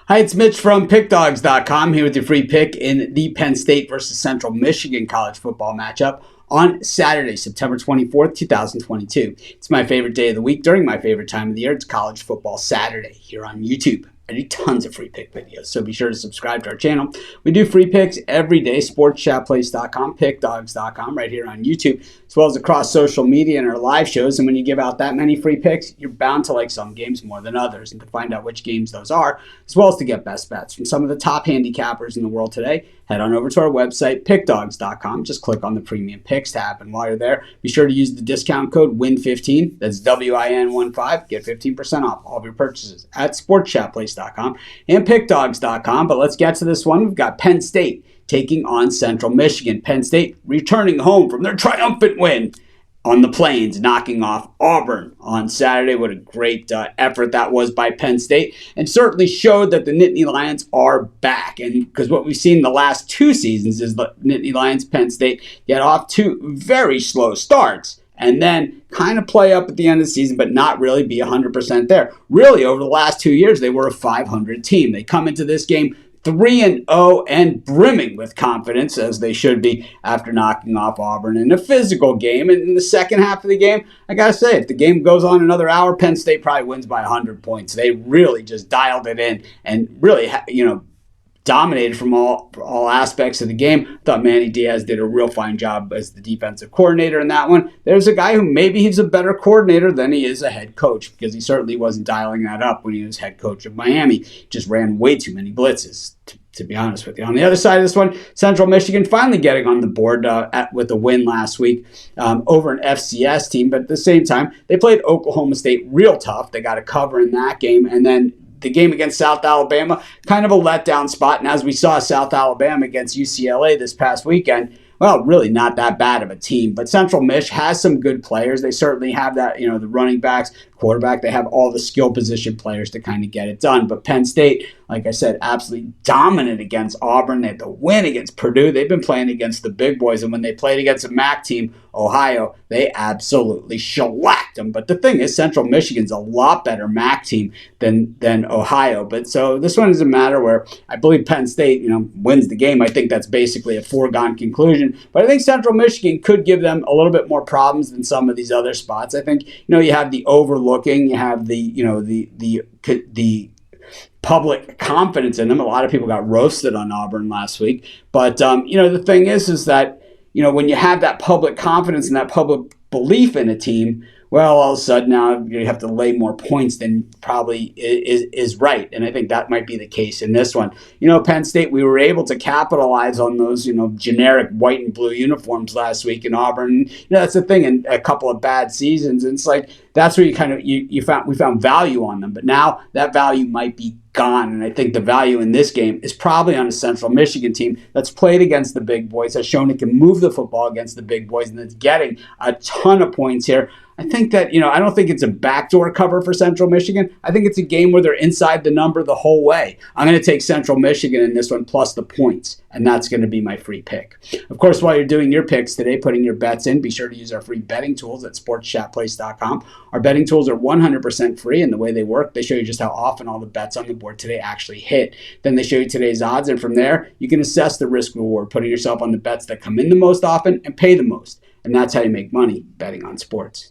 Hi, it's Mitch from Pickdawgz.com here with your free pick in the Penn State versus Central Michigan college football matchup on Saturday, September 24th, 2022. It's my favorite day of the week during my favorite time of the year. It's College Football Saturday here on YouTube. I do tons of free pick videos, so be sure to subscribe to our channel. We do free picks every day, sportschatplace.com, pickdawgz.com, right here on YouTube, as well as across social media and our live shows. And when you give out that many free picks, you're bound to like some games more than others. And to find out which games those are, as well as to get best bets from some of the top handicappers in the world today, head on over to our website, pickdawgz.com. Just click on the Premium Picks tab. And while you're there, be sure to use the discount code WIN15. That's WIN15. Get 15% off all of your purchases at sportschatplace.com and pickdawgz.com. But let's get to this one. We've got Penn State taking on Central Michigan. Penn State returning home from their triumphant win on the Plains, knocking off Auburn on Saturday. What a great effort that was by Penn State, and certainly showed that the Nittany Lions are back. And because what we've seen the last two seasons is the Nittany Lions, Penn State, get off to very slow starts and then kind of play up at the end of the season, but not really be 100% there. Really, over the last 2 years, they were a 500 team. They come into this game 3-0 and brimming with confidence, as they should be after knocking off Auburn in a physical game. And in the second half of the game, I got to say, if the game goes on another hour, Penn State probably wins by 100 points. They really just dialed it in and really, dominated from all aspects of the game. I thought Manny Diaz did a real fine job as the defensive coordinator in that one. There's a guy who maybe he's a better coordinator than he is a head coach, because he certainly wasn't dialing that up when he was head coach of Miami. Just ran way too many blitzes, to be honest with you. On the other side of this one, Central Michigan finally getting on the board with a win last week over an FCS team. But at the same time, they played Oklahoma State real tough. They got a cover in that game. And then the game against South Alabama, kind of a letdown spot. And as we saw South Alabama against UCLA this past weekend, well, really not that bad of a team. But Central Mich has some good players. They certainly have that, the running backs, quarterback. They have all the skill position players to kind of get it done. But Penn State, like I said, absolutely dominant against Auburn. They had the win against Purdue. They've been playing against the big boys. And when they played against a MAC team, Ohio, they absolutely shellacked them. But the thing is, Central Michigan's a lot better MAC team than Ohio. But so this one is a matter where I believe Penn State, wins the game. I think that's basically a foregone conclusion. But I think Central Michigan could give them a little bit more problems than some of these other spots. I think, you have the overlooking, you have the public confidence in them. A lot of people got roasted on Auburn last week. But, the thing is that, when you have that public confidence and that public belief in a team, well, all of a sudden now you have to lay more points than probably is right. And I think that might be the case in this one. Penn State, we were able to capitalize on those, generic white and blue uniforms last week in Auburn. That's the thing in a couple of bad seasons. And it's like, that's where we found value on them. But now that value might be gone. And I think the value in this game is probably on a Central Michigan team that's played against the big boys, has shown it can move the football against the big boys, and that's getting a ton of points here. I think that, I don't think it's a backdoor cover for Central Michigan. I think it's a game where they're inside the number the whole way. I'm going to take Central Michigan in this one plus the points, and that's going to be my free pick. Of course, while you're doing your picks today, putting your bets in, be sure to use our free betting tools at sportschatplace.com. Our betting tools are 100% free, and the way they work, they show you just how often all the bets on the board today actually hit. Then they show you today's odds, and from there, you can assess the risk reward, putting yourself on the bets that come in the most often and pay the most. And that's how you make money betting on sports.